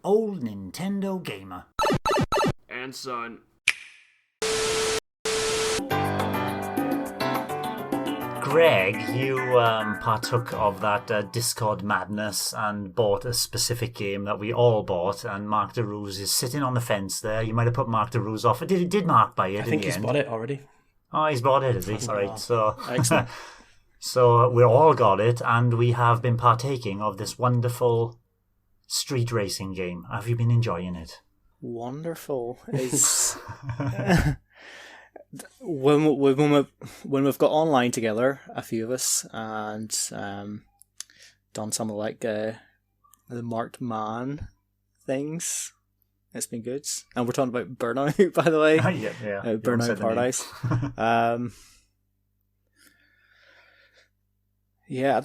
old Nintendo gamer. And son. Greg, you partook of that Discord madness and bought a specific game that we all bought, and Mark DeRose is sitting on the fence there. You might have put Mark DeRose off. Did Mark buy it? I think he's bought it already. Oh, he's bought it, is he? All right, so Excellent. so we all got it, and we have been partaking of this wonderful street racing game. Have you been enjoying it? Wonderful. Is when we've got online together, a few of us, and done some of the marked man things. It's been good, and we're talking about Burnout, by the way. yeah. Burnout Paradise. Yeah,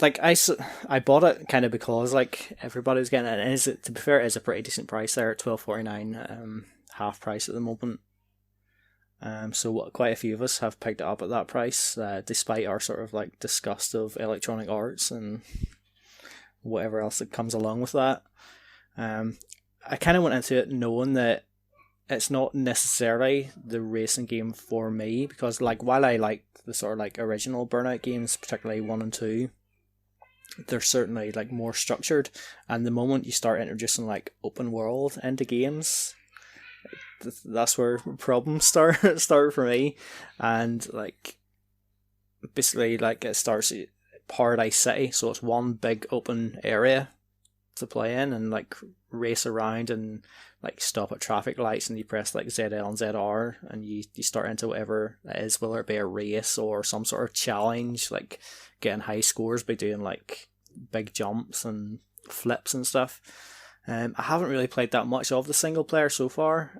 I bought it kind of because everybody was getting it, and to be fair, it is a pretty decent price there at $12.49, half price at the moment. So quite a few of us have picked it up at that price, despite our sort of disgust of electronic arts and whatever else that comes along with that. I kind of went into it knowing that it's not necessarily the racing game for me, because while I like the sort of original Burnout games, particularly 1 and 2, they're certainly more structured, and the moment you start introducing open world into games, that's where problems start for me. And basically it starts at Paradise City, so it's one big open area to play in and race around and stop at traffic lights, and you press ZL and ZR and you start into whatever it is, whether it be a race or some sort of challenge, getting high scores by doing big jumps and flips and stuff. I haven't really played that much of the single player so far,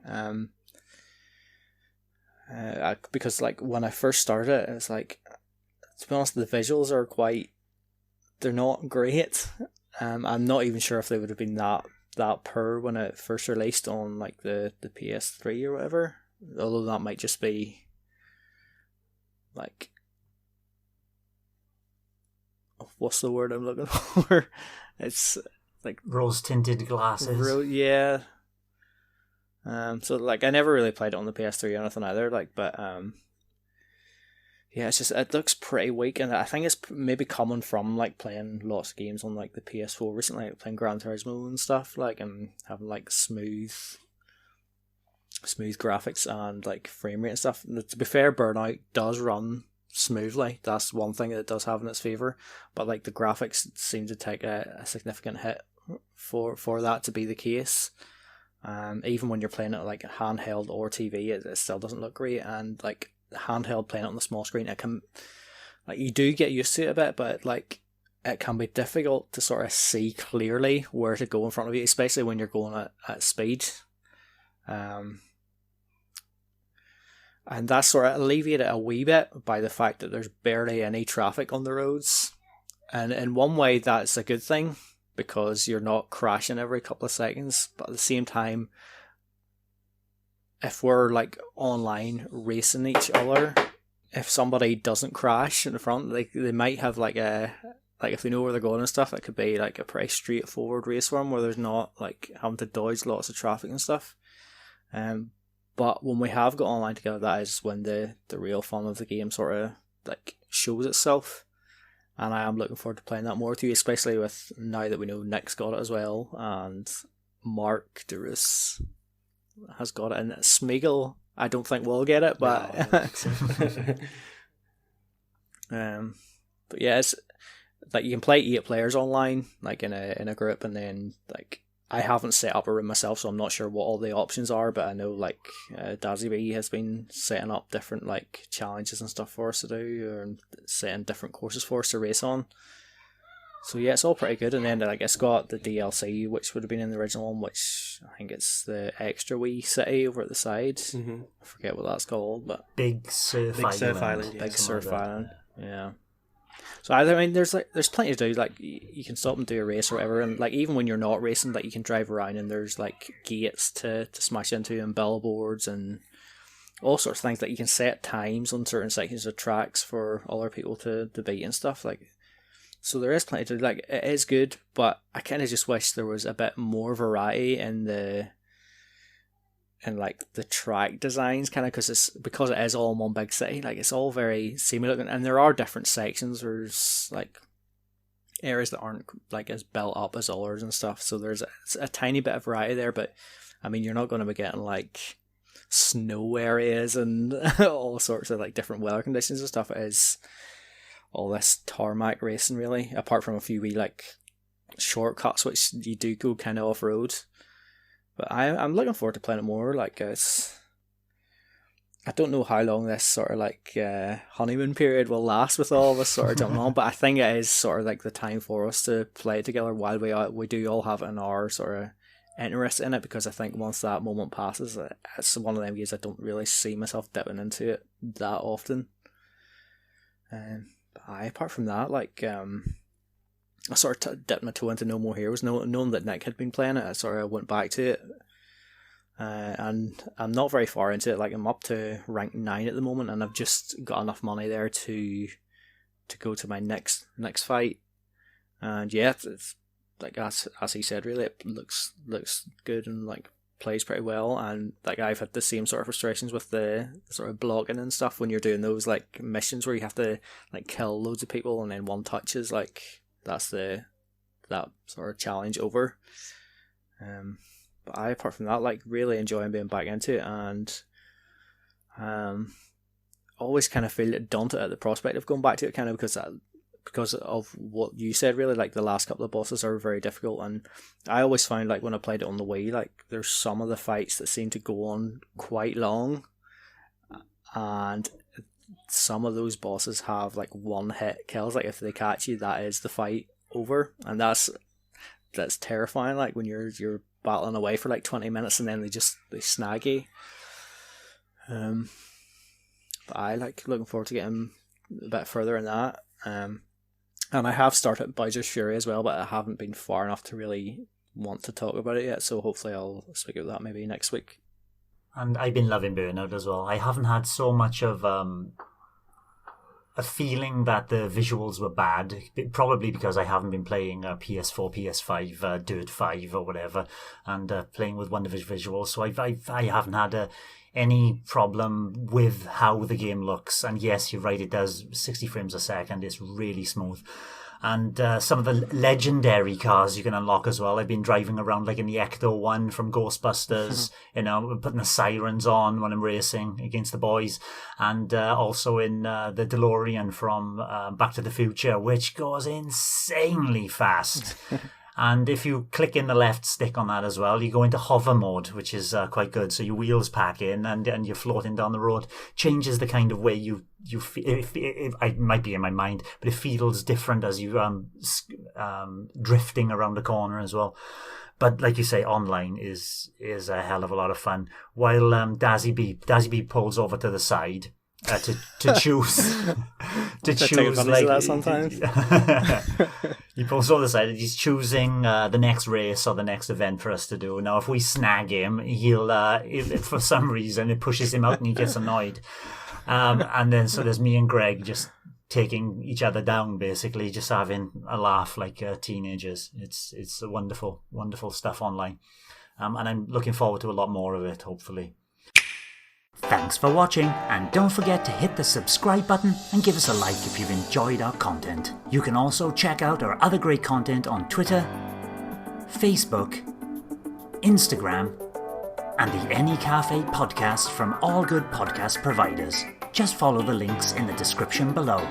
because when I first started it, it's to be honest, the visuals are they're not great. I'm not even sure if they would have been that poor when it first released on the PS3 or whatever, although that might just be what's the word I'm looking for? It's rose tinted glasses. Yeah. So I never really played it on the PS3 or anything either. But yeah, it's just, it looks pretty weak, and I think it's maybe coming from playing lots of games on the PS4 recently, playing Gran Turismo and stuff, and having smooth graphics and frame rate and stuff. And to be fair, Burnout does run smoothly. That's one thing that it does have in its favour, but the graphics seem to take a significant hit for that to be the case. Even when you're playing it handheld or TV, it still doesn't look great, and handheld playing it on the small screen, it can you do get used to it a bit, but it can be difficult to sort of see clearly where to go in front of you, especially when you're going at speed. And that's sort of alleviated a wee bit by the fact that there's barely any traffic on the roads. And in one way, that's a good thing, because you're not crashing every couple of seconds. But at the same time, if we're online racing each other, if somebody doesn't crash in the front, they might have if they know where they're going and stuff, it could be a pretty straightforward race for them where there's not having to dodge lots of traffic and stuff. But when we have got online together, that is when the real fun of the game sort of shows itself. And I am looking forward to playing that more too, especially with now that we know Nick's got it as well, and Mark DeRose has got it, and Smeagol I don't think will get it, but but yeah, it's you can play 8 players online in a group, and then I haven't set up a room myself, so I'm not sure what all the options are, but I know Dazzy B has been setting up different challenges and stuff for us to do, or setting different courses for us to race on. So yeah, it's all pretty good. And then it's got the DLC, which would have been in the original one, which I think it's the extra wee city over at the side. Mm-hmm. I forget what that's called, but Big Surf Island. Big Surf Island. Yeah. So I mean, there's plenty to do. You can stop and do a race or whatever, and even when you're not racing, you can drive around, and there's gates to smash into, and billboards and all sorts of things. You can set times on certain sections of tracks for other people to beat and stuff. So there is plenty to like. It is good, but I kind of just wish there was a bit more variety in the track designs, kind of, because it is all in one big city. Like, it's all very similar looking, and there are different sections. There's like areas that aren't like as built up as others and stuff. So there's a tiny bit of variety there, but I mean, you're not going to be getting like snow areas and all sorts of like different weather conditions and stuff. It is all this tarmac racing, really, apart from a few wee like shortcuts which you do go kind of off road. But I'm looking forward to playing it more. Like, I don't know how long this sort of like honeymoon period will last with all of us sort of jumping on, but I think it is sort of like the time for us to play together while we do all have an hour sort of interest in it, because I think once that moment passes, it's one of them games I don't really see myself dipping into it that often. But apart from that, like, I sort of dipped my toe into No More Heroes, knowing that Nick had been playing it. I sort of went back to it, and I'm not very far into it. Like, I'm up to rank 9 at the moment, and I've just got enough money there to go to my next fight. And yeah, it's like, as he said, really, it looks good and like plays pretty well. And like, I've had the same sort of frustrations with the sort of blocking and stuff when you're doing those like missions where you have to like kill loads of people and then one touch is like, that's that sort of challenge over. But apart from that, like, really enjoying being back into it, and always kind of feel daunted at the prospect of going back to it, kind of because of what you said, really. Like, the last couple of bosses are very difficult, and I always found, like, when I played it on the Wii, like, there's some of the fights that seem to go on quite long, and some of those bosses have like one hit kills. Like, if they catch you, that is the fight over, and that's terrifying. Like, when you're battling away for like 20 minutes and then they snag you. But I like looking forward to getting a bit further in that. And I have started Bowser's Fury as well, but I haven't been far enough to really want to talk about it yet, so hopefully I'll speak about that maybe next week. And I've been loving Burnout as well. I haven't had so much of a feeling that the visuals were bad, probably because I haven't been playing PS4, PS5, Dirt 5 or whatever, and playing with wonderful visuals. So I haven't had any problem with how the game looks. And yes, you're right, it does 60 frames a second. It's really smooth. And some of the legendary cars you can unlock as well. I've been driving around like in the Ecto one from Ghostbusters, putting the sirens on when I'm racing against the boys. And also in the DeLorean from Back to the Future, which goes insanely fast. And if you click in the left stick on that as well, you go into hover mode, which is quite good. So your wheels pack in and you're floating down the road. Changes the kind of way you feel. It might be in my mind, but it feels different as you drifting around the corner as well. But like you say, online is a hell of a lot of fun. While Dazzy B pulls over to the side. To choose like that sometimes. He pulls over the side. He's choosing the next race or the next event for us to do. Now, if we snag him, he'll for some reason it pushes him out and he gets annoyed. And then so there's me and Greg just taking each other down, basically, just having a laugh like teenagers. It's a wonderful stuff online, and I'm looking forward to a lot more of it, hopefully. Thanks for watching, and don't forget to hit the subscribe button and give us a like if you've enjoyed our content. You can also check out our other great content on Twitter, Facebook, Instagram, and the N-E Café podcast from all good podcast providers. Just follow the links in the description below.